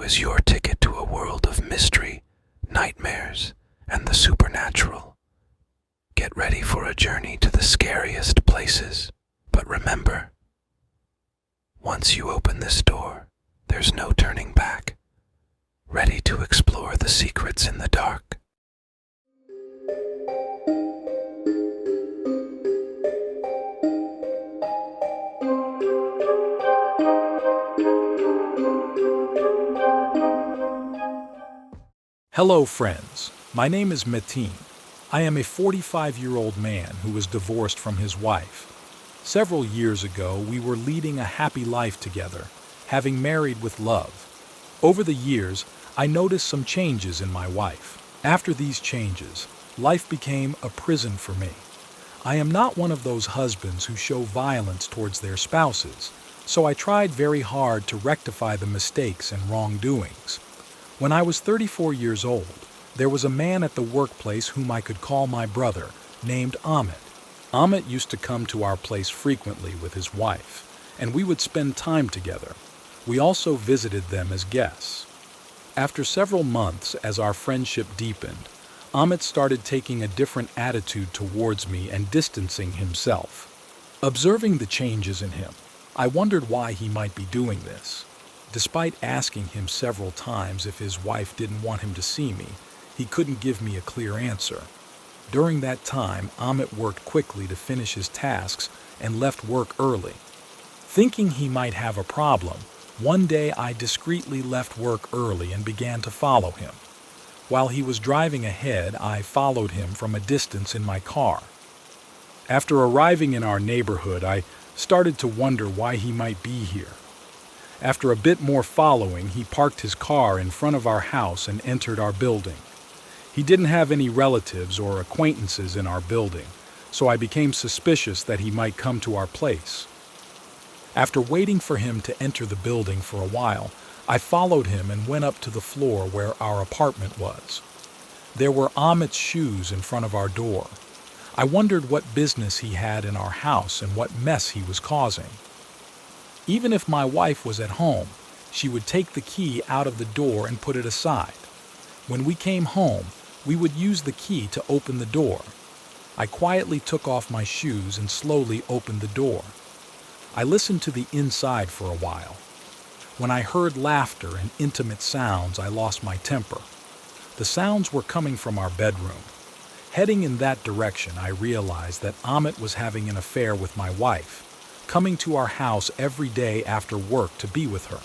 is your ticket to a world of mystery, nightmares, and the supernatural. Get ready for a journey to the scariest places. But remember, once you open this door, there's no turning back. Ready to explore the secrets in the dark. Hello, friends. My name is Metin. I am a 45-year-old man who was divorced from his wife. Several years ago, we were leading a happy life together, having married with love. Over the years, I noticed some changes in my wife. After these changes, life became a prison for me. I am not one of those husbands who show violence towards their spouses, so I tried very hard to rectify the mistakes and wrongdoings. When I was 34 years old, there was a man at the workplace whom I could call my brother, named Amit. Amit used to come to our place frequently with his wife, and we would spend time together. We also visited them as guests. After several months, as our friendship deepened, Amit started taking a different attitude towards me and distancing himself. Observing the changes in him, I wondered why he might be doing this. Despite asking him several times if his wife didn't want him to see me, he couldn't give me a clear answer. During that time, Amit worked quickly to finish his tasks and left work early. Thinking he might have a problem, one day I discreetly left work early and began to follow him. While he was driving ahead, I followed him from a distance in my car. After arriving in our neighborhood, I started to wonder why he might be here. After a bit more following, he parked his car in front of our house and entered our building. He didn't have any relatives or acquaintances in our building, so I became suspicious that he might come to our place. After waiting for him to enter the building for a while, I followed him and went up to the floor where our apartment was. There were Amit's shoes in front of our door. I wondered what business he had in our house and what mess he was causing. Even if my wife was at home, she would take the key out of the door and put it aside. When we came home, we would use the key to open the door. I quietly took off my shoes and slowly opened the door. I listened to the inside for a while. When I heard laughter and intimate sounds, I lost my temper. The sounds were coming from our bedroom. Heading in that direction, I realized that Amit was having an affair with my wife, coming to our house every day after work to be with her.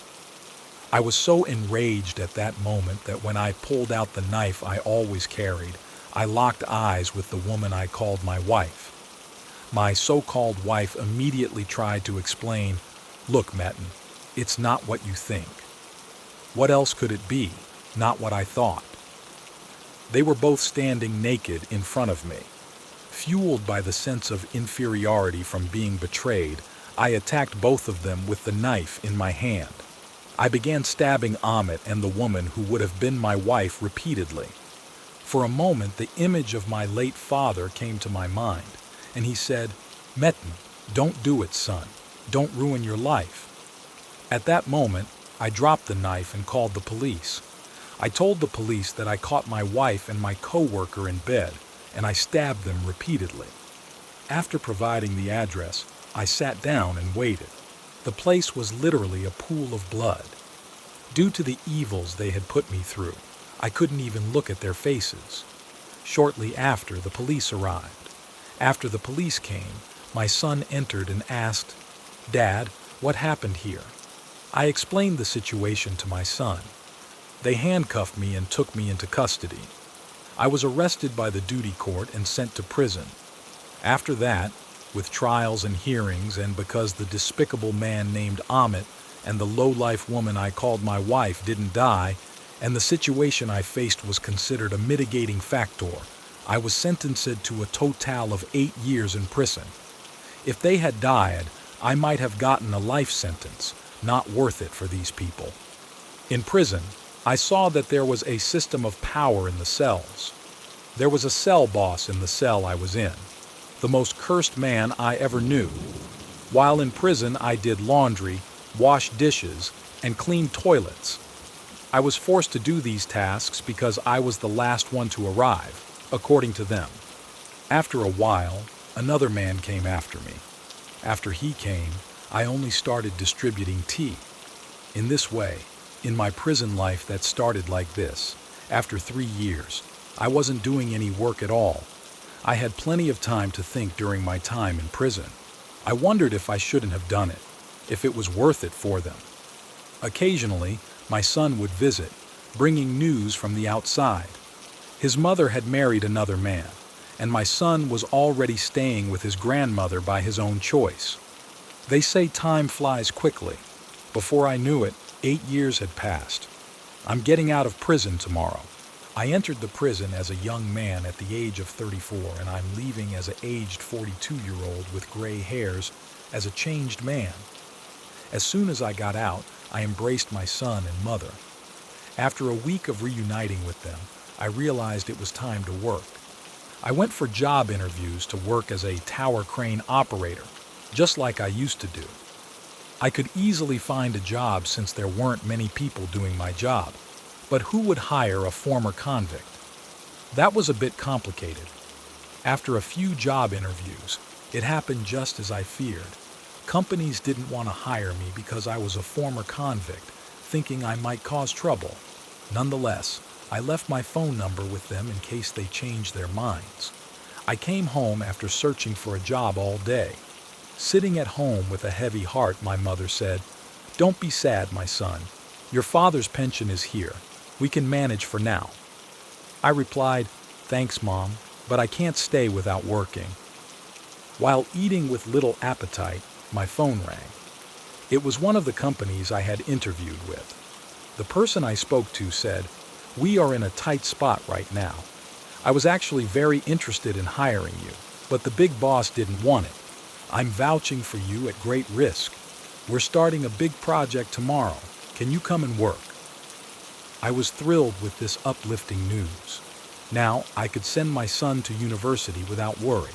I was so enraged at that moment that when I pulled out the knife I always carried, I locked eyes with the woman I called my wife. My so-called wife immediately tried to explain, "Look, Metin, it's not what you think." What else could it be? Not what I thought. They were both standing naked in front of me. Fueled by the sense of inferiority from being betrayed, I attacked both of them with the knife in my hand. I began stabbing Amit and the woman who would have been my wife repeatedly. For a moment, the image of my late father came to my mind, and he said, "Metin, don't do it, son. Don't ruin your life." At that moment, I dropped the knife and called the police. I told the police that I caught my wife and my co-worker in bed, and I stabbed them repeatedly. After providing the address, I sat down and waited. The place was literally a pool of blood. Due to the evils they had put me through, I couldn't even look at their faces. Shortly after, the police arrived. After the police came, my son entered and asked, "Dad, what happened here?" I explained the situation to my son. They handcuffed me and took me into custody. I was arrested by the duty court and sent to prison. After that, with trials and hearings, and because the despicable man named Amit and the low-life woman I called my wife didn't die, and the situation I faced was considered a mitigating factor, I was sentenced to a total of 8 years in prison. If they had died, I might have gotten a life sentence, not worth it for these people. In prison, I saw that there was a system of power in the cells. There was a cell boss in the cell I was in, the most cursed man I ever knew. While in prison, I did laundry, washed dishes, and cleaned toilets. I was forced to do these tasks because I was the last one to arrive, according to them. After a while, another man came after me. After he came, I only started distributing tea. In this way, in my prison life that started like this, after 3 years, I wasn't doing any work at all. I had plenty of time to think during my time in prison. I wondered if I shouldn't have done it, if it was worth it for them. Occasionally, my son would visit, bringing news from the outside. His mother had married another man, and my son was already staying with his grandmother by his own choice. They say time flies quickly. Before I knew it, 8 years had passed. I'm getting out of prison tomorrow. I entered the prison as a young man at the age of 34, and I'm leaving as an aged 42-year-old with gray hairs, as a changed man. As soon as I got out, I embraced my son and mother. After a week of reuniting with them, I realized it was time to work. I went for job interviews to work as a tower crane operator, just like I used to do. I could easily find a job since there weren't many people doing my job, but who would hire a former convict? That was a bit complicated. After a few job interviews, it happened just as I feared. Companies didn't want to hire me because I was a former convict, thinking I might cause trouble. Nonetheless, I left my phone number with them in case they changed their minds. I came home after searching for a job all day. Sitting at home with a heavy heart, my mother said, "Don't be sad, my son. Your father's pension is here. We can manage for now." I replied, "Thanks, Mom, but I can't stay without working." While eating with little appetite, my phone rang. It was one of the companies I had interviewed with. The person I spoke to said, "We are in a tight spot right now. I was actually very interested in hiring you, but the big boss didn't want it. I'm vouching for you at great risk. We're starting a big project tomorrow. Can you come and work?" I was thrilled with this uplifting news. Now I could send my son to university without worry.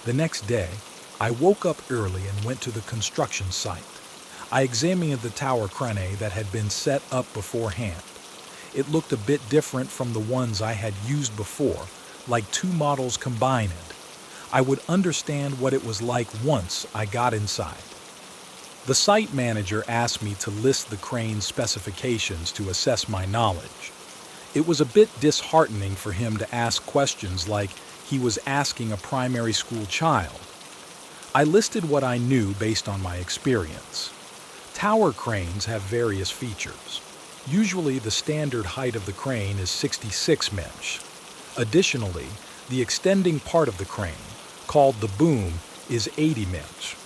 The next day, I woke up early and went to the construction site. I examined the tower crane that had been set up beforehand. It looked a bit different from the ones I had used before, like two models combined. I would understand what it was like once I got inside. The site manager asked me to list the crane's specifications to assess my knowledge. It was a bit disheartening for him to ask questions like he was asking a primary school child. I listed what I knew based on my experience. Tower cranes have various features. Usually the standard height of the crane is 66 inches. Additionally, the extending part of the crane, called the boom, is 80 inches.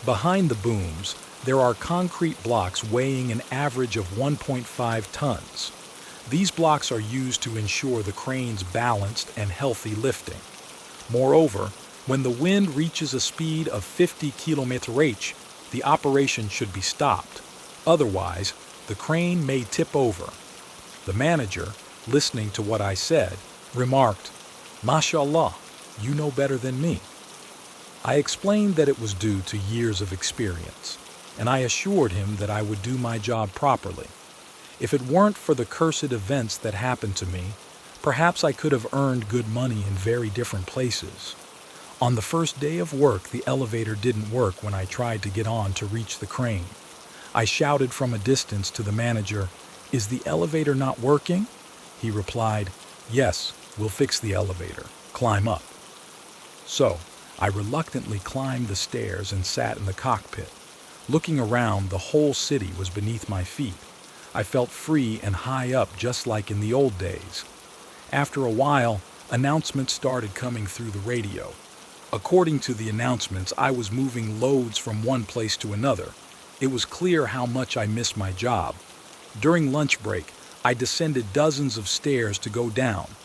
Behind the booms, there are concrete blocks weighing an average of 1.5 tons. These blocks are used to ensure the crane's balanced and healthy lifting. Moreover, when the wind reaches a speed of 50 km/h, the operation should be stopped. Otherwise, the crane may tip over. The manager, listening to what I said, remarked, "Mashallah, you know better than me." I explained that it was due to years of experience, and I assured him that I would do my job properly. If it weren't for the cursed events that happened to me, perhaps I could have earned good money in very different places. On the first day of work, the elevator didn't work when I tried to get on to reach the crane. I shouted from a distance to the manager, "Is the elevator not working?" He replied, "Yes, we'll fix the elevator. Climb up." So, I reluctantly climbed the stairs and sat in the cockpit. Looking around, the whole city was beneath my feet. I felt free and high up just like in the old days. After a while, announcements started coming through the radio. According to the announcements, I was moving loads from one place to another. It was clear how much I missed my job. During lunch break, I descended dozens of stairs to go down.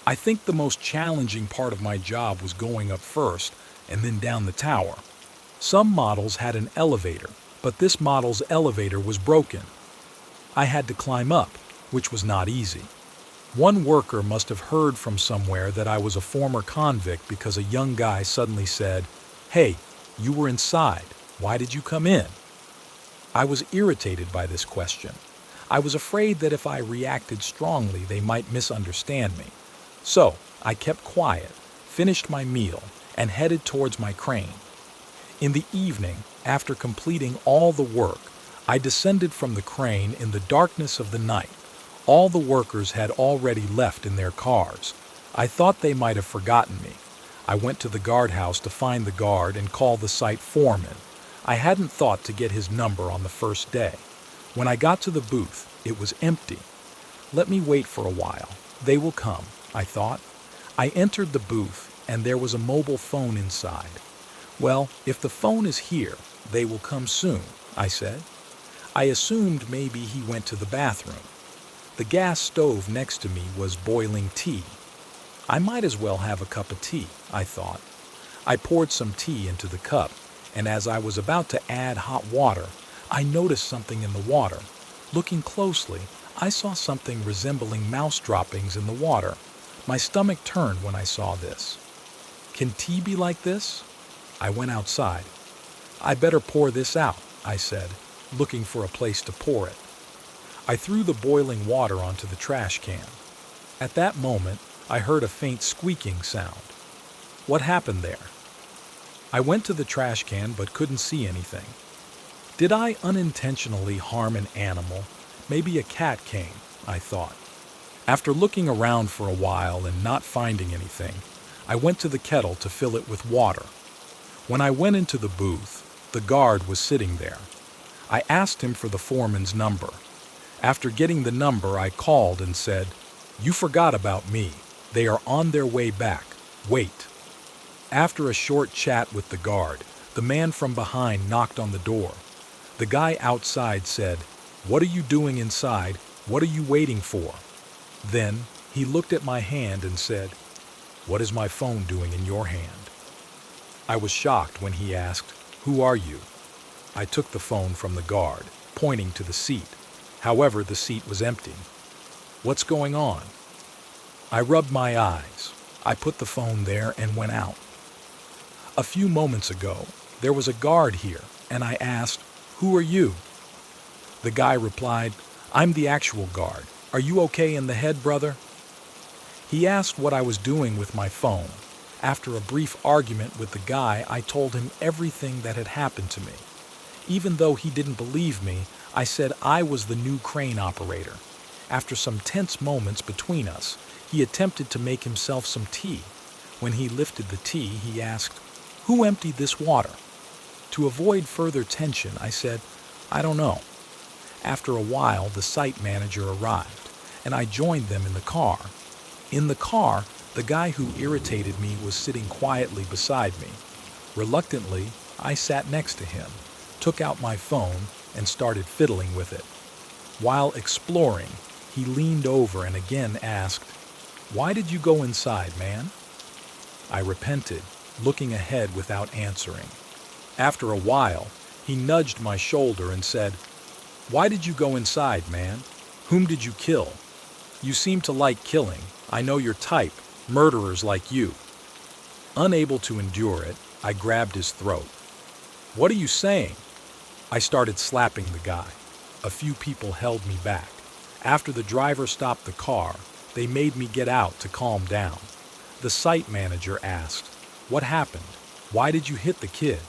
I think the most challenging part of my job was going up first and then down the tower. Some models had an elevator, but this model's elevator was broken. I had to climb up, which was not easy. One worker must have heard from somewhere that I was a former convict because a young guy suddenly said, "Hey, you were inside. Why did you come in?" I was irritated by this question. I was afraid that if I reacted strongly, they might misunderstand me. So, I kept quiet, finished my meal, and headed towards my crane. In the evening, after completing all the work, I descended from the crane in the darkness of the night. All the workers had already left in their cars. I thought they might have forgotten me. I went to the guardhouse to find the guard and call the site foreman. I hadn't thought to get his number on the first day. When I got to the booth, it was empty. Let me wait for a while. They will come, I thought. I entered the booth, and there was a mobile phone inside. Well, if the phone is here, they will come soon, I said. I assumed maybe he went to the bathroom. The gas stove next to me was boiling tea. I might as well have a cup of tea, I thought. I poured some tea into the cup, and as I was about to add hot water, I noticed something in the water. Looking closely, I saw something resembling mouse droppings in the water. My stomach turned when I saw this. Can tea be like this? I went outside. I better pour this out, I said, looking for a place to pour it. I threw the boiling water onto the trash can. At that moment, I heard a faint squeaking sound. What happened there? I went to the trash can but couldn't see anything. Did I unintentionally harm an animal? Maybe a cat came, I thought. After looking around for a while and not finding anything, I went to the kettle to fill it with water. When I went into the booth, the guard was sitting there. I asked him for the foreman's number. After getting the number, I called and said, "You forgot about me. They are on their way back. Wait." After a short chat with the guard, the man from behind knocked on the door. The guy outside said, "What are you doing inside? What are you waiting for?" Then he looked at my hand and said, "What is my phone doing in your hand?" I was shocked when he asked, "Who are you?" I took the phone from the guard, pointing to the seat. However, the seat was empty. "What's going on?" I rubbed my eyes. I put the phone there and went out. A few moments ago, there was a guard here, and I asked, "Who are you?" The guy replied, "I'm the actual guard. Are you okay in the head, brother?" He asked what I was doing with my phone. After a brief argument with the guy, I told him everything that had happened to me. Even though he didn't believe me, I said I was the new crane operator. After some tense moments between us, he attempted to make himself some tea. When he lifted the tea, he asked, "Who emptied this water?" To avoid further tension, I said, "I don't know." After a while, the site manager arrived, and I joined them in the car. In the car, the guy who irritated me was sitting quietly beside me. Reluctantly, I sat next to him, took out my phone, and started fiddling with it. While exploring, he leaned over and again asked, "Why did you go inside, man?" I repented, looking ahead without answering. After a while, he nudged my shoulder and said, "Why did you go inside, man? Whom did you kill? You seem to like killing. I know your type, murderers like you." Unable to endure it, I grabbed his throat. "What are you saying?" I started slapping the guy. A few people held me back. After the driver stopped the car, they made me get out to calm down. The site manager asked, "What happened? Why did you hit the kid?"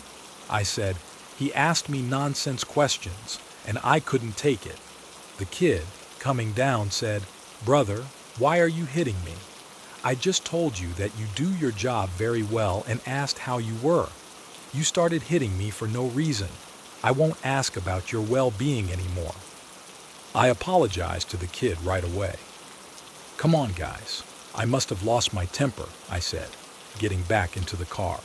I said, "He asked me nonsense questions, and I couldn't take it." The kid, coming down, said, "Brother, why are you hitting me? I just told you that you do your job very well and asked how you were. You started hitting me for no reason. I won't ask about your well-being anymore." I apologized to the kid right away. "Come on, guys. I must have lost my temper," I said, getting back into the car.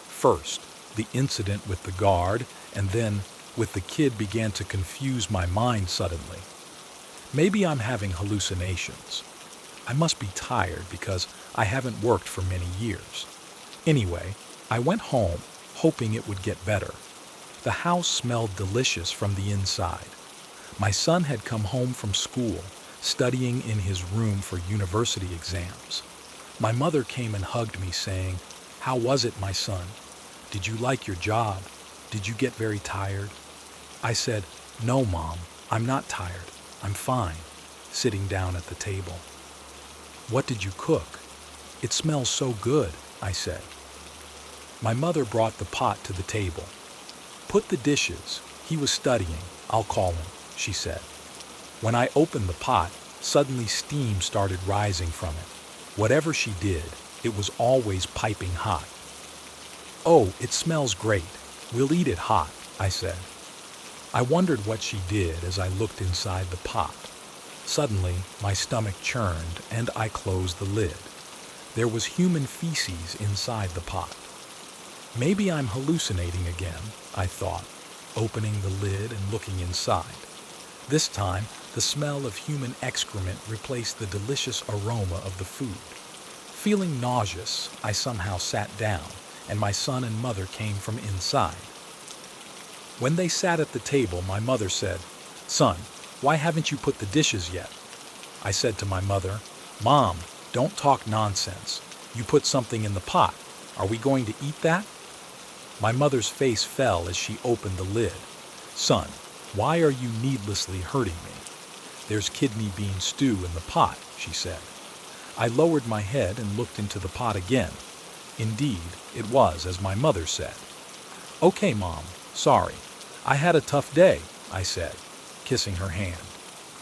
First, the incident with the guard, and then with the kid began to confuse my mind suddenly. Maybe I'm having hallucinations. I must be tired because I haven't worked for many years. Anyway, I went home, hoping it would get better. The house smelled delicious from the inside. My son had come home from school, studying in his room for university exams. My mother came and hugged me, saying, "How was it, my son? Did you like your job? Did you get very tired?" I said, "No, Mom, I'm not tired. I'm fine, sitting down at the table. What did you cook? It smells so good, I said. My mother brought the pot to the table. Put the dishes. He was studying. I'll call him, she said. When I opened the pot, suddenly steam started rising from it. Whatever she did, it was always piping hot. Oh, it smells great. We'll eat it hot, I said. I wondered what she did as I looked inside the pot. Suddenly, my stomach churned and I closed the lid. There was human feces inside the pot. Maybe I'm hallucinating again, I thought, opening the lid and looking inside. This time, the smell of human excrement replaced the delicious aroma of the food. Feeling nauseous, I somehow sat down, and my son and mother came from inside. When they sat at the table, my mother said, "Son, why haven't you put the dishes yet?" I said to my mother, "Mom, don't talk nonsense. You put something in the pot. Are we going to eat that?" My mother's face fell as she opened the lid. "Son, why are you needlessly hurting me? There's kidney bean stew in the pot," she said. I lowered my head and looked into the pot again. Indeed, it was as my mother said. "Okay, Mom, sorry. I had a tough day," I said, kissing her hand.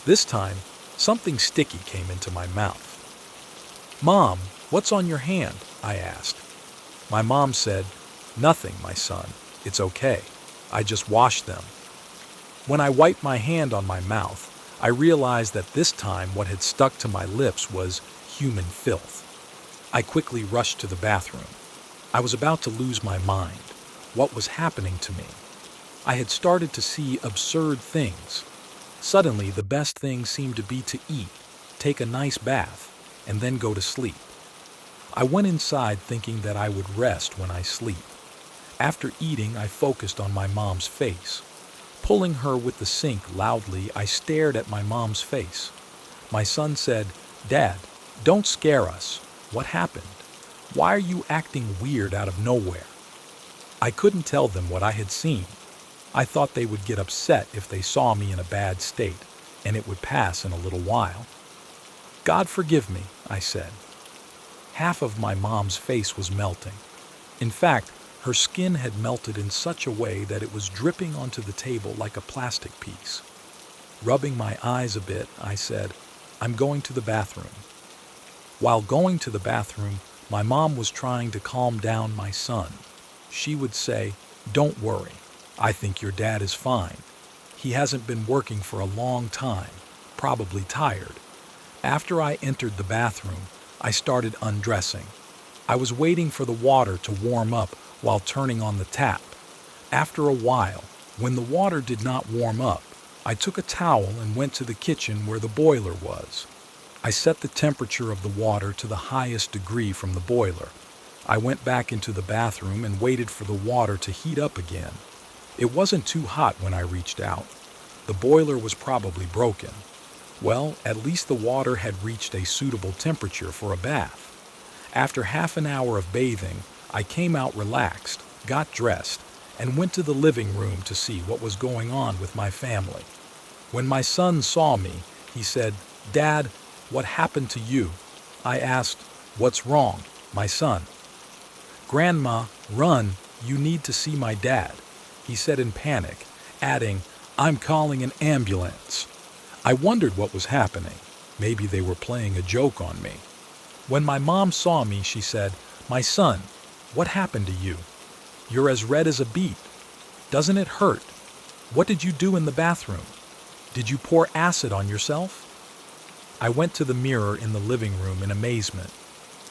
This time, something sticky came into my mouth. "Mom, what's on your hand?" I asked. My mom said, "Nothing, my son. It's okay. I just washed them." When I wiped my hand on my mouth, I realized that this time what had stuck to my lips was human filth. I quickly rushed to the bathroom. I was about to lose my mind. What was happening to me? I had started to see absurd things. Suddenly, the best thing seemed to be to eat, take a nice bath, and then go to sleep. I went inside thinking that I would rest when I sleep. After eating, I focused on my mom's face. Pulling her with the sink loudly, I stared at my mom's face. My son said, "Dad, don't scare us. What happened? Why are you acting weird out of nowhere?" I couldn't tell them what I had seen. I thought they would get upset if they saw me in a bad state, and it would pass in a little while. "God forgive me," I said. Half of my mom's face was melting. In fact, her skin had melted in such a way that it was dripping onto the table like a plastic piece. Rubbing my eyes a bit, I said, "I'm going to the bathroom." While going to the bathroom, my mom was trying to calm down my son. She would say, "Don't worry. I think your dad is fine. He hasn't been working for a long time, probably tired." After I entered the bathroom, I started undressing. I was waiting for the water to warm up while turning on the tap. After a while, when the water did not warm up, I took a towel and went to the kitchen where the boiler was. I set the temperature of the water to the highest degree from the boiler. I went back into the bathroom and waited for the water to heat up again. It wasn't too hot when I reached out. The boiler was probably broken. Well, at least the water had reached a suitable temperature for a bath. After half an hour of bathing, I came out relaxed, got dressed, and went to the living room to see what was going on with my family. When my son saw me, he said, "Dad, what happened to you?" I asked, "What's wrong, my son?" "Grandma, run, you need to see my dad," he said in panic, adding, "I'm calling an ambulance." I wondered what was happening. Maybe they were playing a joke on me. When my mom saw me, she said, "My son, what happened to you? You're as red as a beet. Doesn't it hurt? What did you do in the bathroom? Did you pour acid on yourself?" I went to the mirror in the living room in amazement.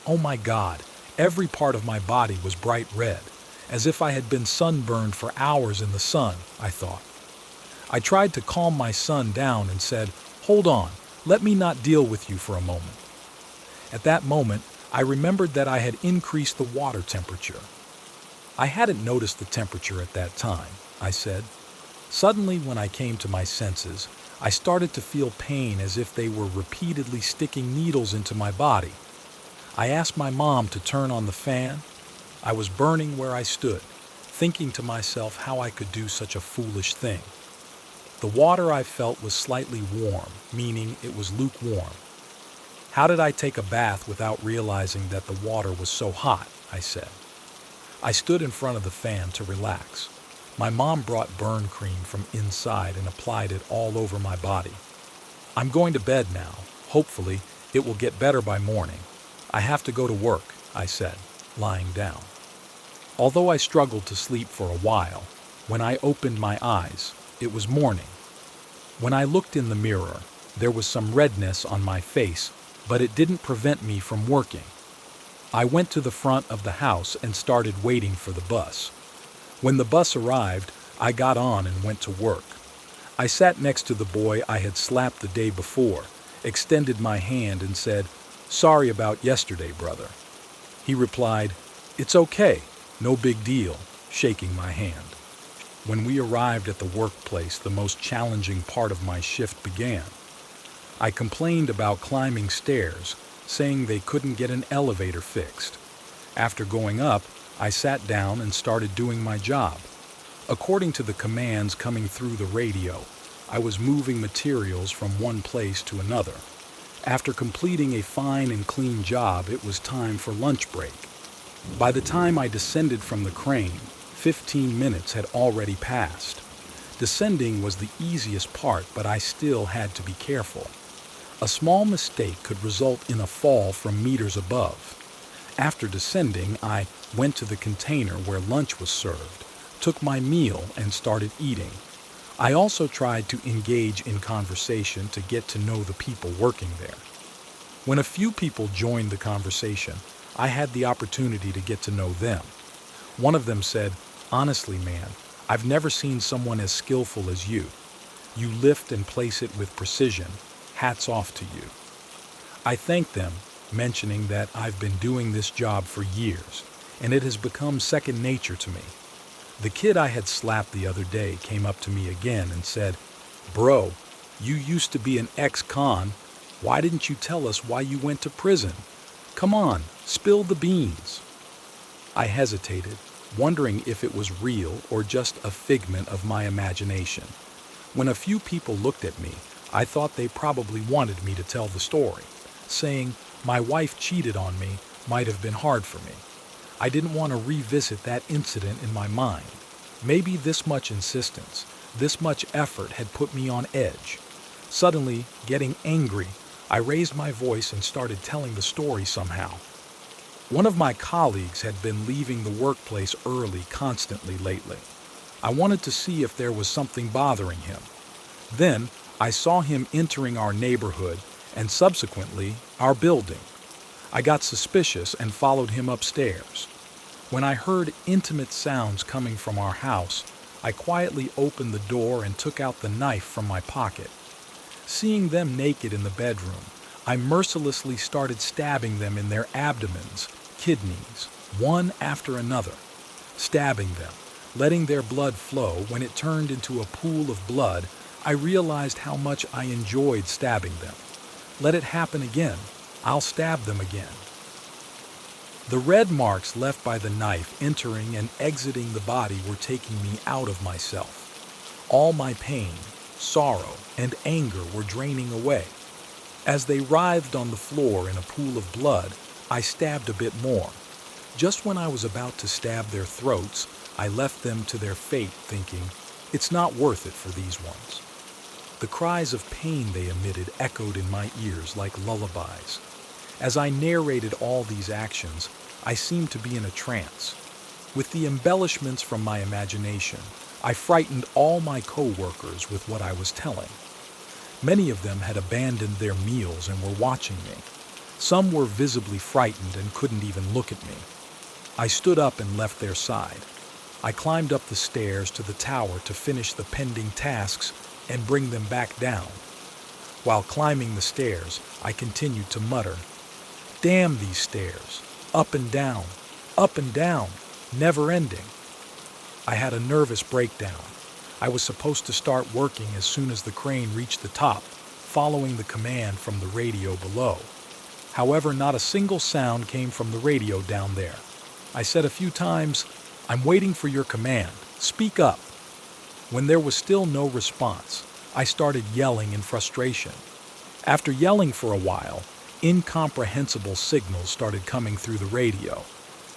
Oh my God, every part of my body was bright red, as if I had been sunburned for hours in the sun, I thought. I tried to calm my son down and said, "Hold on, let me not deal with you for a moment." At that moment, I remembered that I had increased the water temperature. "I hadn't noticed the temperature at that time," I said. Suddenly, when I came to my senses, I started to feel pain as if they were repeatedly sticking needles into my body. I asked my mom to turn on the fan. I was burning where I stood, thinking to myself how I could do such a foolish thing. The water I felt was slightly warm, meaning it was lukewarm. How did I take a bath without realizing that the water was so hot? I said. I stood in front of the fan to relax. My mom brought burn cream from inside and applied it all over my body. I'm going to bed now. Hopefully, it will get better by morning. I have to go to work, I said, lying down. Although I struggled to sleep for a while, when I opened my eyes, it was morning. When I looked in the mirror, there was some redness on my face, but it didn't prevent me from working. I went to the front of the house and started waiting for the bus. When the bus arrived, I got on and went to work. I sat next to the boy I had slapped the day before, extended my hand and said, "Sorry about yesterday, brother." He replied, "It's okay, no big deal," shaking my hand. When we arrived at the workplace, the most challenging part of my shift began. I complained about climbing stairs, saying they couldn't get an elevator fixed. After going up, I sat down and started doing my job. According to the commands coming through the radio, I was moving materials from one place to another. After completing a fine and clean job, it was time for lunch break. By the time I descended from the crane, 15 minutes had already passed. Descending was the easiest part, but I still had to be careful. A small mistake could result in a fall from meters above. After descending, I went to the container where lunch was served, took my meal, and started eating. I also tried to engage in conversation to get to know the people working there. When a few people joined the conversation, I had the opportunity to get to know them. One of them said, "Honestly, man, I've never seen someone as skillful as you. You lift and place it with precision. Hats off to you." I thanked them, mentioning that I've been doing this job for years, and it has become second nature to me. The kid I had slapped the other day came up to me again and said, "Bro, you used to be an ex-con. Why didn't you tell us why you went to prison? Come on, spill the beans." I hesitated, wondering if it was real or just a figment of my imagination. When a few people looked at me, I thought they probably wanted me to tell the story, saying my wife cheated on me might have been hard for me. I didn't want to revisit that incident in my mind. Maybe this much insistence, this much effort had put me on edge. Suddenly, getting angry, I raised my voice and started telling the story somehow. One of my colleagues had been leaving the workplace early constantly lately. I wanted to see if there was something bothering him. Then, I saw him entering our neighborhood and subsequently our building. I got suspicious and followed him upstairs. When I heard intimate sounds coming from our house, I quietly opened the door and took out the knife from my pocket. Seeing them naked in the bedroom, I mercilessly started stabbing them in their abdomens, kidneys, one after another, stabbing them, letting their blood flow. When it turned into a pool of blood, I realized how much I enjoyed stabbing them. Let it happen again. I'll stab them again. The red marks left by the knife entering and exiting the body were taking me out of myself. All my pain, sorrow, and anger were draining away. As they writhed on the floor in a pool of blood, I stabbed a bit more. Just when I was about to stab their throats, I left them to their fate, thinking, it's not worth it for these ones. The cries of pain they emitted echoed in my ears like lullabies. As I narrated all these actions, I seemed to be in a trance. With the embellishments from my imagination, I frightened all my co-workers with what I was telling. Many of them had abandoned their meals and were watching me. Some were visibly frightened and couldn't even look at me. I stood up and left their side. I climbed up the stairs to the tower to finish the pending tasks and bring them back down. While climbing the stairs, I continued to mutter, "Damn these stairs, up and down, never ending." I had a nervous breakdown. I was supposed to start working as soon as the crane reached the top, following the command from the radio below. However, not a single sound came from the radio down there. I said a few times, "I'm waiting for your command. Speak up." When there was still no response, I started yelling in frustration. After yelling for a while, incomprehensible signals started coming through the radio.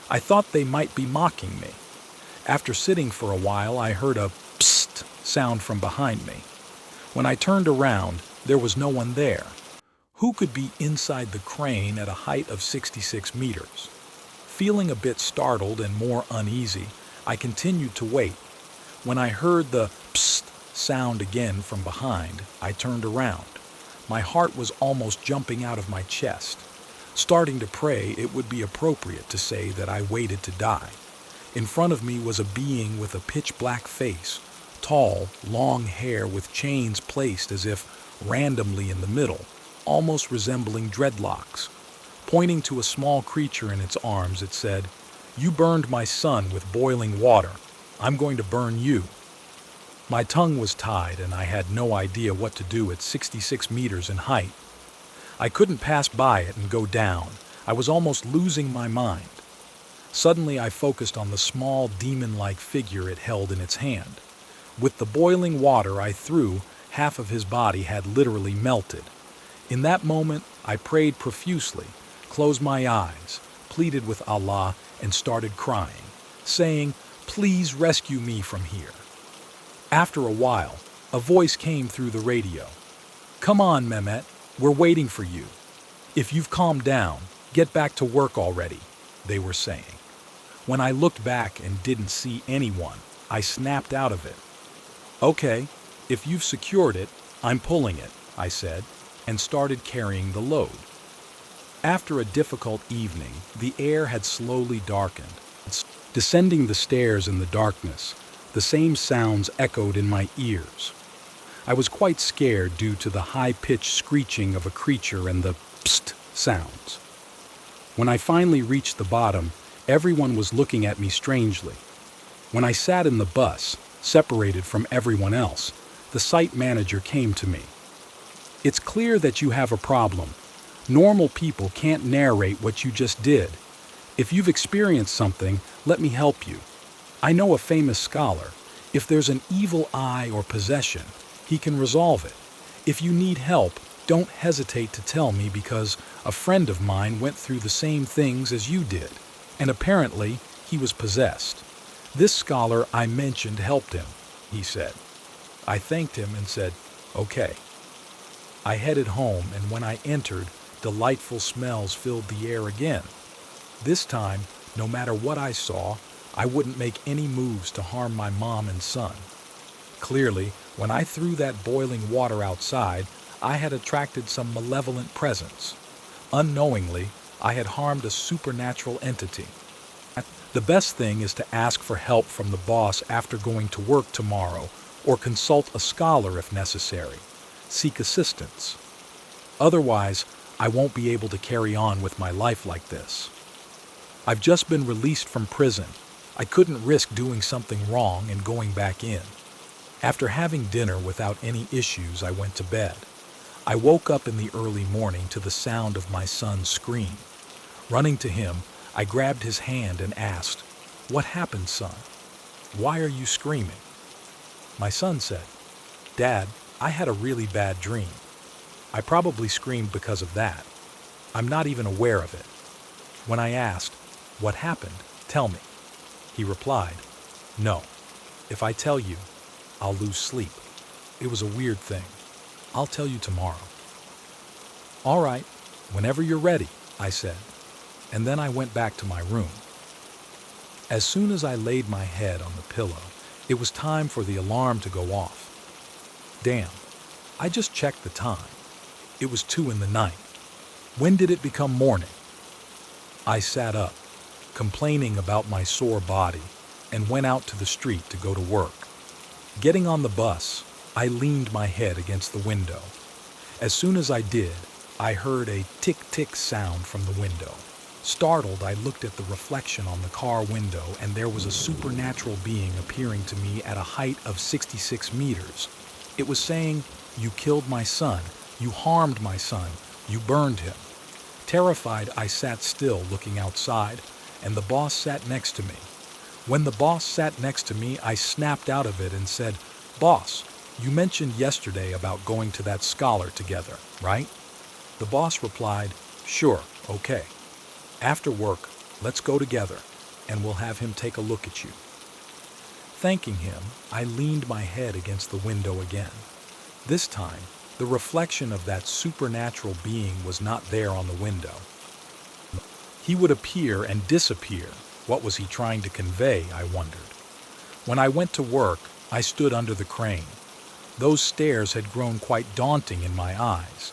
I thought they might be mocking me. After sitting for a while, I heard a psst sound from behind me. When I turned around, there was no one there. Who could be inside the crane at a height of 66 meters? Feeling a bit startled and more uneasy, I continued to wait. When I heard the psst sound again from behind, I turned around. My heart was almost jumping out of my chest. Starting to pray it would be appropriate to say that I waited to die. In front of me was a being with a pitch-black face, tall, long hair with chains placed as if randomly in the middle, almost resembling dreadlocks. Pointing to a small creature in its arms, it said, "You burned my son with boiling water. I'm going to burn you." My tongue was tied and I had no idea what to do at 66 meters in height. I couldn't pass by it and go down. I was almost losing my mind. Suddenly I focused on the small demon-like figure it held in its hand. With the boiling water I threw, half of his body had literally melted. In that moment, I prayed profusely, closed my eyes, pleaded with Allah, and started crying, saying, "Please rescue me from here." After a while, a voice came through the radio. "Come on, Mehmet, we're waiting for you. If you've calmed down, get back to work already," they were saying. When I looked back and didn't see anyone, I snapped out of it. "Okay, if you've secured it, I'm pulling it," I said, and started carrying the load. After a difficult evening, the air had slowly darkened. Descending the stairs in the darkness, the same sounds echoed in my ears. I was quite scared due to the high-pitched screeching of a creature and the psst sounds. When I finally reached the bottom, everyone was looking at me strangely. When I sat in the bus, separated from everyone else, the site manager came to me. "It's clear that you have a problem. Normal people can't narrate what you just did. If you've experienced something, let me help you. I know a famous scholar. If there's an evil eye or possession, he can resolve it. If you need help, don't hesitate to tell me because a friend of mine went through the same things as you did, and apparently he was possessed. This scholar I mentioned helped him," he said. I thanked him and said, "Okay." I headed home, and when I entered, delightful smells filled the air again. This time, no matter what I saw, I wouldn't make any moves to harm my mom and son. Clearly, when I threw that boiling water outside, I had attracted some malevolent presence. Unknowingly, I had harmed a supernatural entity. The best thing is to ask for help from the boss after going to work tomorrow, or consult a scholar if necessary. Seek assistance. Otherwise, I won't be able to carry on with my life like this. I've just been released from prison. I couldn't risk doing something wrong and going back in. After having dinner without any issues, I went to bed. I woke up in the early morning to the sound of my son's scream. Running to him, I grabbed his hand and asked, "What happened, son? Why are you screaming?" My son said, "Dad, I had a really bad dream. I probably screamed because of that. I'm not even aware of it." When I asked, "What happened? Tell me," he replied, "No. If I tell you, I'll lose sleep. It was a weird thing. I'll tell you tomorrow." "All right, whenever you're ready," I said, and then I went back to my room. As soon as I laid my head on the pillow, it was time for the alarm to go off. Damn, I just checked the time. It was 2 in the night. When did it become morning? I sat up, complaining about my sore body, and went out to the street to go to work. Getting on the bus, I leaned my head against the window. As soon as I did, I heard a tick-tick sound from the window. Startled, I looked at the reflection on the car window, and there was a supernatural being appearing to me at a height of 66 meters. It was saying, "You killed my son. You harmed my son. You burned him." Terrified, I sat still looking outside, and the boss sat next to me. When the boss sat next to me, I snapped out of it and said, "Boss, You mentioned yesterday about going to that scholar together, right? The boss replied, "Sure, okay. After work, let's go together, and we'll have him take a look at you." Thanking him, I leaned my head against the window again. This time, the reflection of that supernatural being was not there on the window. He would appear and disappear. What was he trying to convey, I wondered. When I went to work, I stood under the crane. Those stairs had grown quite daunting in my eyes.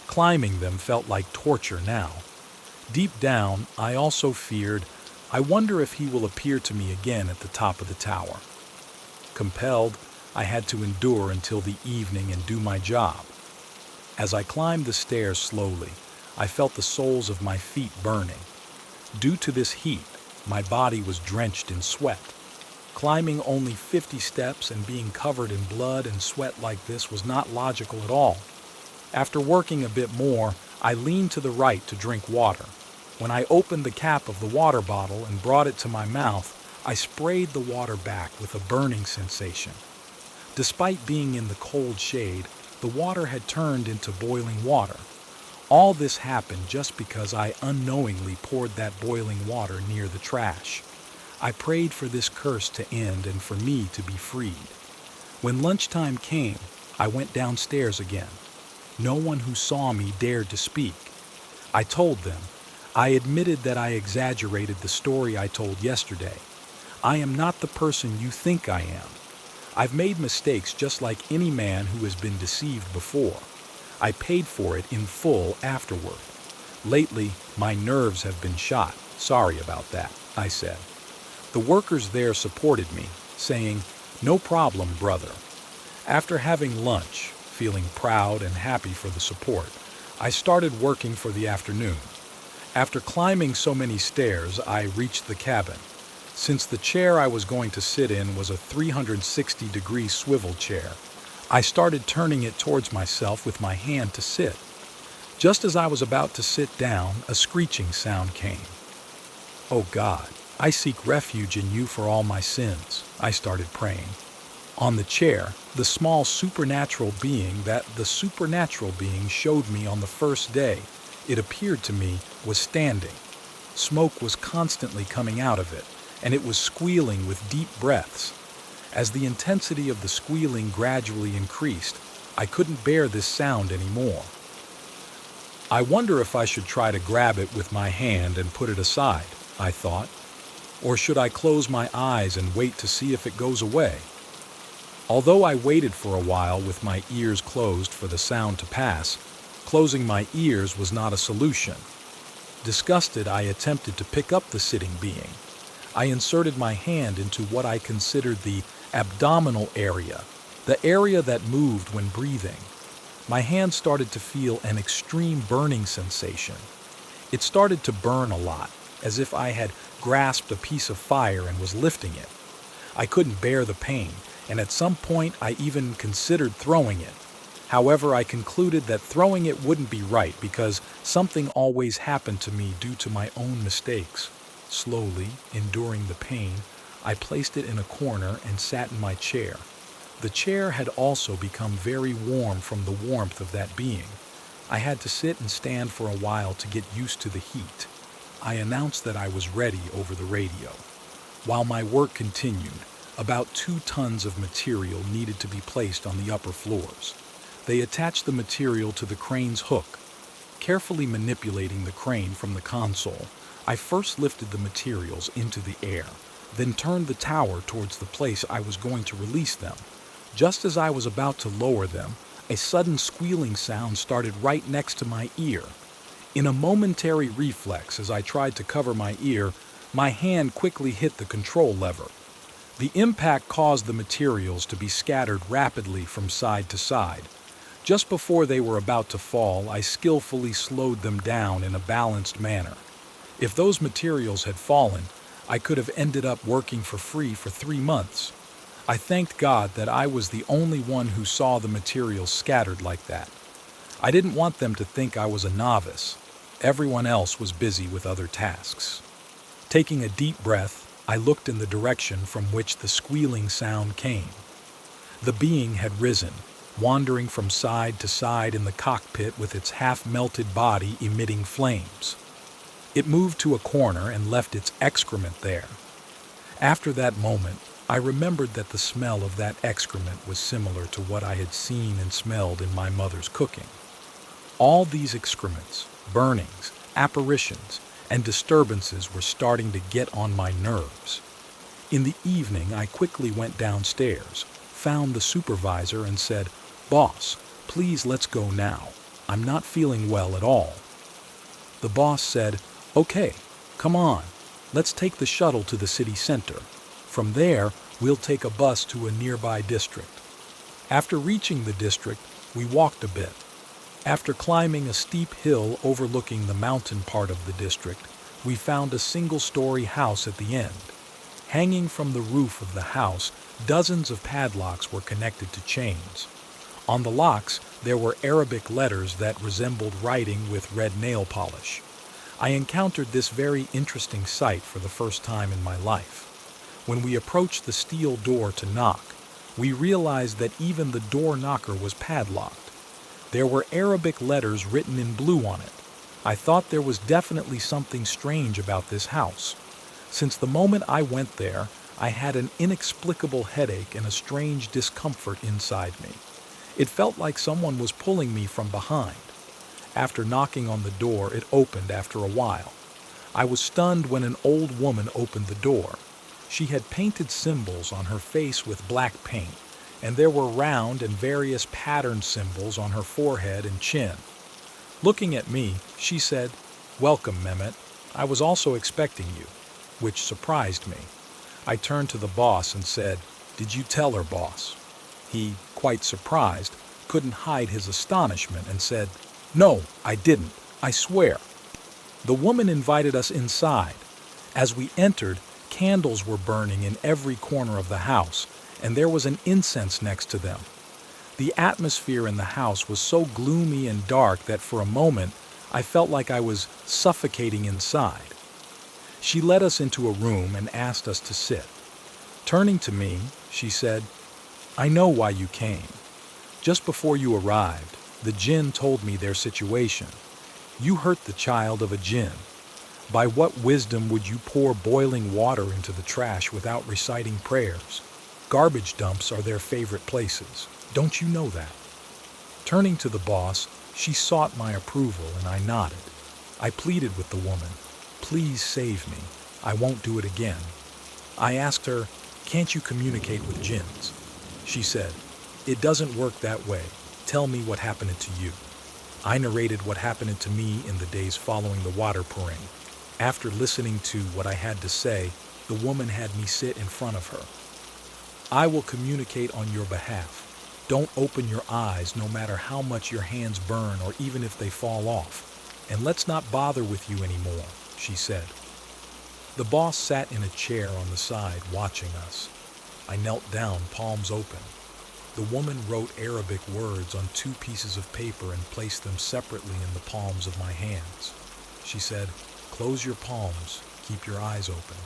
Climbing them felt like torture now. Deep down, I also feared, I wonder if he will appear to me again at the top of the tower. Compelled, I had to endure until the evening and do my job. As I climbed the stairs slowly, I felt the soles of my feet burning. Due to this heat, my body was drenched in sweat. Climbing only 50 steps and being covered in blood and sweat like this was not logical at all. After working a bit more, I leaned to the right to drink water. When I opened the cap of the water bottle and brought it to my mouth, I sprayed the water back with a burning sensation. Despite being in the cold shade, the water had turned into boiling water. All this happened just because I unknowingly poured that boiling water near the trash. I prayed for this curse to end and for me to be freed. When lunchtime came, I went downstairs again. No one who saw me dared to speak. I told them. I admitted that I exaggerated the story I told yesterday. I am not the person you think I am. I've made mistakes just like any man who has been deceived before. I paid for it in full afterward. Lately, my nerves have been shot. Sorry about that, I said. The workers there supported me, saying, "No problem, brother." After having lunch, feeling proud and happy for the support, I started working for the afternoon. After climbing so many stairs, I reached the cabin. Since the chair I was going to sit in was a 360-degree swivel chair, I started turning it towards myself with my hand to sit. Just as I was about to sit down, a screeching sound came. "Oh God, I seek refuge in you for all my sins," I started praying. On the chair, the supernatural being showed me on the first day, it appeared to me, was standing. Smoke was constantly coming out of it, and it was squealing with deep breaths. As the intensity of the squealing gradually increased, I couldn't bear this sound anymore. I wonder if I should try to grab it with my hand and put it aside, I thought. Or should I close my eyes and wait to see if it goes away? Although I waited for a while with my ears closed for the sound to pass, closing my ears was not a solution. Disgusted, I attempted to pick up the sitting being. I inserted my hand into what I considered the abdominal area, the area that moved when breathing. My hand started to feel an extreme burning sensation. It started to burn a lot, as if I had grasped a piece of fire and was lifting it. I couldn't bear the pain, and at some point I even considered throwing it. However, I concluded that throwing it wouldn't be right because something always happened to me due to my own mistakes. Slowly, enduring the pain, I placed it in a corner and sat in my chair. The chair had also become very warm from the warmth of that being. I had to sit and stand for a while to get used to the heat. I announced that I was ready over the radio. While my work continued, about 2 tons of material needed to be placed on the upper floors. They attached the material to the crane's hook. Carefully manipulating the crane from the console, I first lifted the materials into the air, then turned the tower towards the place I was going to release them. Just as I was about to lower them, a sudden squealing sound started right next to my ear. In a momentary reflex as I tried to cover my ear, my hand quickly hit the control lever. The impact caused the materials to be scattered rapidly from side to side. Just before they were about to fall, I skillfully slowed them down in a balanced manner. If those materials had fallen, I could have ended up working for free for 3 months. I thanked God that I was the only one who saw the materials scattered like that. I didn't want them to think I was a novice. Everyone else was busy with other tasks. Taking a deep breath, I looked in the direction from which the squealing sound came. The being had risen, wandering from side to side in the cockpit with its half-melted body emitting flames. It moved to a corner and left its excrement there. After that moment, I remembered that the smell of that excrement was similar to what I had seen and smelled in my mother's cooking. All these excrements, burnings, apparitions, and disturbances were starting to get on my nerves. In the evening, I quickly went downstairs, found the supervisor, and said, "Boss, please let's go now. I'm not feeling well at all." The boss said, "Okay, come on. Let's take the shuttle to the city center. From there, we'll take a bus to a nearby district." After reaching the district, we walked a bit. After climbing a steep hill overlooking the mountain part of the district, we found a single-story house at the end. Hanging from the roof of the house, dozens of padlocks were connected to chains. On the locks, there were Arabic letters that resembled writing with red nail polish. I encountered this very interesting sight for the first time in my life. When we approached the steel door to knock, we realized that even the door knocker was padlocked. There were Arabic letters written in blue on it. I thought there was definitely something strange about this house. Since the moment I went there, I had an inexplicable headache and a strange discomfort inside me. It felt like someone was pulling me from behind. After knocking on the door, it opened after a while. I was stunned when an old woman opened the door. She had painted symbols on her face with black paint, and there were round and various patterned symbols on her forehead and chin. Looking at me, she said, "Welcome, Mehmet. I was also expecting you," which surprised me. I turned to the boss and said, "Did you tell her, boss?" He, quite surprised, couldn't hide his astonishment and said, "No, I didn't. I swear." The woman invited us inside. As we entered, candles were burning in every corner of the house, and there was an incense next to them. The atmosphere in the house was so gloomy and dark that for a moment I felt like I was suffocating inside. She led us into a room and asked us to sit. Turning to me, she said, "I know why you came. Just before you arrived, the jinn told me their situation. You hurt the child of a jinn. By what wisdom would you pour boiling water into the trash without reciting prayers? Garbage dumps are their favorite places. Don't you know that?" Turning to the boss, she sought my approval and I nodded. I pleaded with the woman, "Please save me. I won't do it again." I asked her, "Can't you communicate with jinns?" She said, "It doesn't work that way. Tell me what happened to you." I narrated what happened to me in the days following the water pouring. After listening to what I had to say, the woman had me sit in front of her. "I will communicate on your behalf. Don't open your eyes no matter how much your hands burn or even if they fall off. And let's not bother with you anymore," she said. The boss sat in a chair on the side watching us. I knelt down, palms open. The woman wrote Arabic words on 2 pieces of paper and placed them separately in the palms of my hands. She said, "Close your palms, keep your eyes open."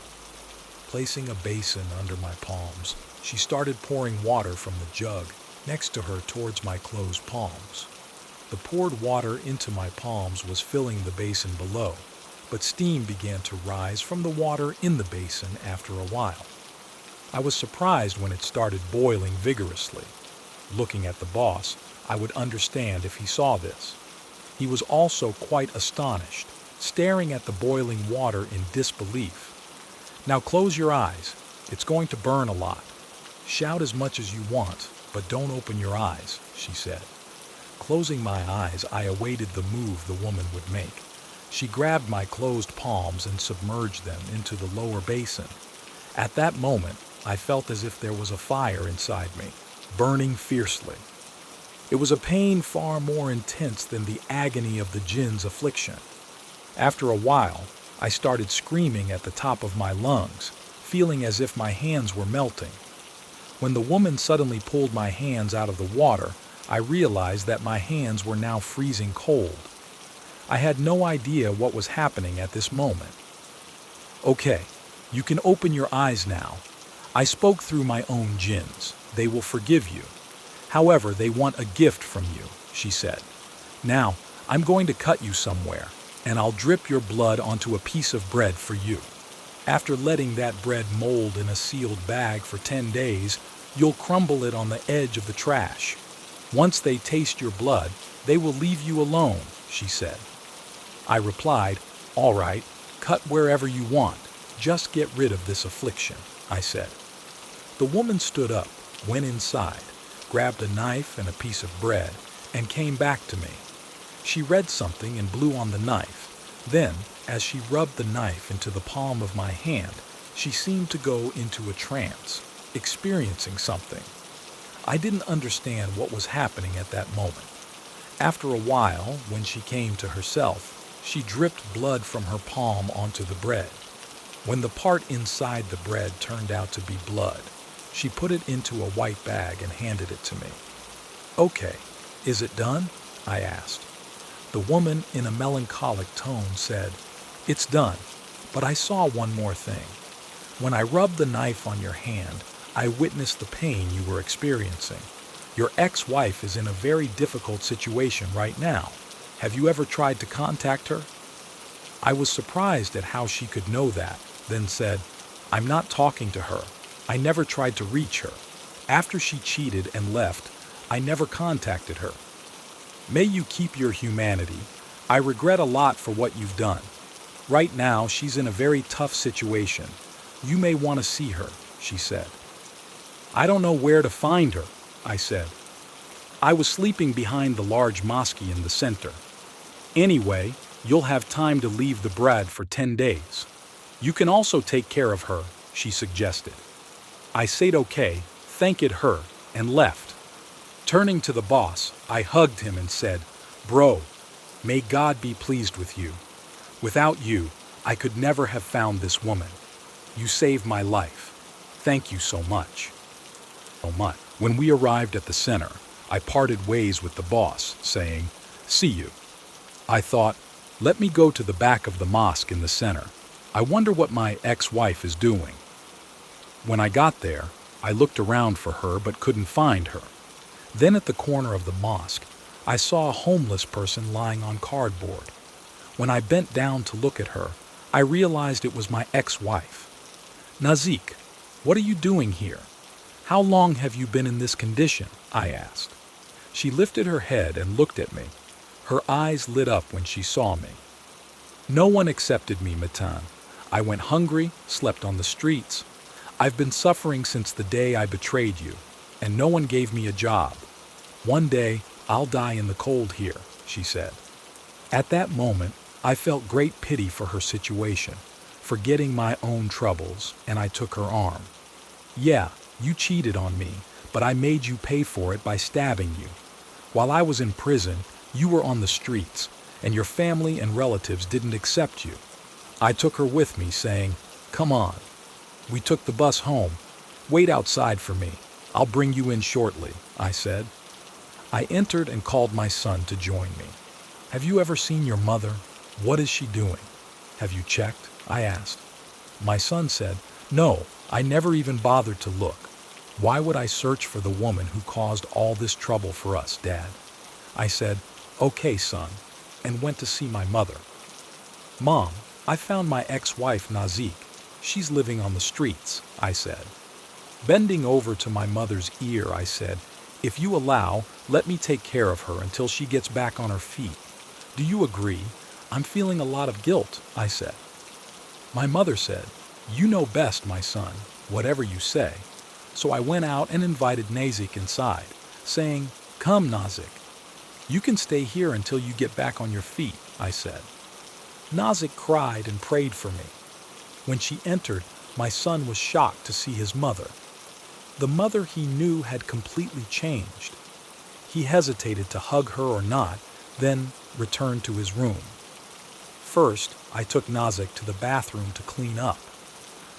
Placing a basin under my palms, she started pouring water from the jug next to her towards my closed palms. The poured water into my palms was filling the basin below, but steam began to rise from the water in the basin after a while. I was surprised when it started boiling vigorously. Looking at the boss, I would understand if he saw this. He was also quite astonished, staring at the boiling water in disbelief. "Now close your eyes. It's going to burn a lot. Shout as much as you want, but don't open your eyes," she said. Closing my eyes, I awaited the move the woman would make. She grabbed my closed palms and submerged them into the lower basin. At that moment, I felt as if there was a fire inside me, burning fiercely. It was a pain far more intense than the agony of the jinn's affliction. After a while, I started screaming at the top of my lungs, feeling as if my hands were melting. When the woman suddenly pulled my hands out of the water, I realized that my hands were now freezing cold. I had no idea what was happening at this moment. "Okay, you can open your eyes now. I spoke through my own jinns. they will forgive you. However, they want a gift from you, she said. Now, I'm going to cut you somewhere, and I'll drip your blood onto a piece of bread for you. After letting that bread mold in a sealed bag for 10 days, you'll crumble it on the edge of the trash. Once they taste your blood, they will leave you alone, she said. I replied, all right, cut wherever you want. Just get rid of this affliction, I said. The woman stood up, went inside, grabbed a knife and a piece of bread, and came back to me. She read something and blew on the knife. Then, as she rubbed the knife into the palm of my hand, she seemed to go into a trance, experiencing something. I didn't understand what was happening at that moment. After a while, when she came to herself, she dripped blood from her palm onto the bread. When the part inside the bread turned out to be blood, she put it into a white bag and handed it to me. Okay, is it done? I asked. The woman, in a melancholic tone, said, it's done, but I saw one more thing. When I rubbed the knife on your hand, I witnessed the pain you were experiencing. Your ex-wife is in a very difficult situation right now. Have you ever tried to contact her? I was surprised at how she could know that, then said, I'm not talking to her. I never tried to reach her. After she cheated and left, I never contacted her. May you keep your humanity. I regret a lot for what you've done. Right now, she's in a very tough situation. You may want to see her, she said. I don't know where to find her, I said. I was sleeping behind the large mosque in the center. Anyway, you'll have time to leave the bread for 10 days. You can also take care of her, she suggested. I said okay, thanked her, and left. Turning to the boss, I hugged him and said, Bro, may God be pleased with you. Without you, I could never have found this woman. You saved my life. Thank you so much. When we arrived at the center, I parted ways with the boss, saying, see you. I thought, let me go to the back of the mosque in the center. I wonder what my ex-wife is doing. When I got there, I looked around for her but couldn't find her. Then at the corner of the mosque, I saw a homeless person lying on cardboard. When I bent down to look at her, I realized it was my ex-wife. Nazik, what are you doing here? How long have you been in this condition? I asked. She lifted her head and looked at me. Her eyes lit up when she saw me. No one accepted me, Matan. I went hungry, slept on the streets. I've been suffering since the day I betrayed you, and no one gave me a job. One day, I'll die in the cold here, she said. At that moment, I felt great pity for her situation, forgetting my own troubles, and I took her arm. Yeah, you cheated on me, but I made you pay for it by stabbing you. While I was in prison, you were on the streets, and your family and relatives didn't accept you. I took her with me, saying, come on. We took the bus home. Wait outside for me. I'll bring you in shortly, I said. I entered and called my son to join me. Have you ever seen your mother? What is she doing? Have you checked? I asked. My son said, no, I never even bothered to look. Why would I search for the woman who caused all this trouble for us, Dad? I said, okay, son, and went to see my mother. Mom, I found my ex-wife Nazik. She's living on the streets, I said. Bending over to my mother's ear, I said, if you allow, let me take care of her until she gets back on her feet. Do you agree? I'm feeling a lot of guilt, I said. My mother said, you know best, my son, whatever you say. So I went out and invited Nazik inside, saying, come, Nazik. You can stay here until you get back on your feet, I said. Nazik cried and prayed for me. When she entered, my son was shocked to see his mother. The mother he knew had completely changed. He hesitated to hug her or not, then returned to his room. First, I took Nazik to the bathroom to clean up.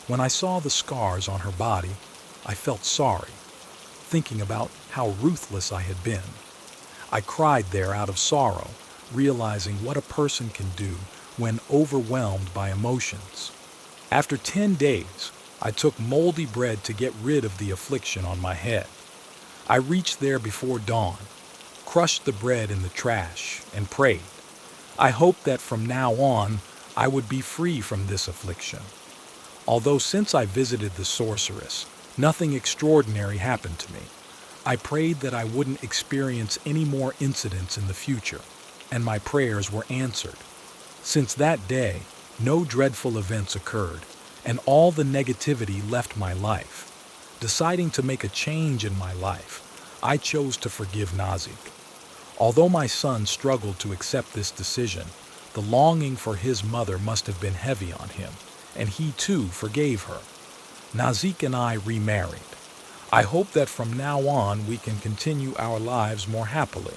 When I saw the scars on her body, I felt sorry, thinking about how ruthless I had been. I cried there out of sorrow, realizing what a person can do when overwhelmed by emotions. After 10 days, I took moldy bread to get rid of the affliction on my head. I reached there before dawn, crushed the bread in the trash, and prayed. I hoped that from now on I would be free from this affliction. Although since I visited the sorceress, nothing extraordinary happened to me. I prayed that I wouldn't experience any more incidents in the future, and my prayers were answered. Since that day, no dreadful events occurred, and all the negativity left my life. Deciding to make a change in my life, I chose to forgive Nazik. Although my son struggled to accept this decision, the longing for his mother must have been heavy on him, and he too forgave her. Nazik and I remarried. I hope that from now on we can continue our lives more happily.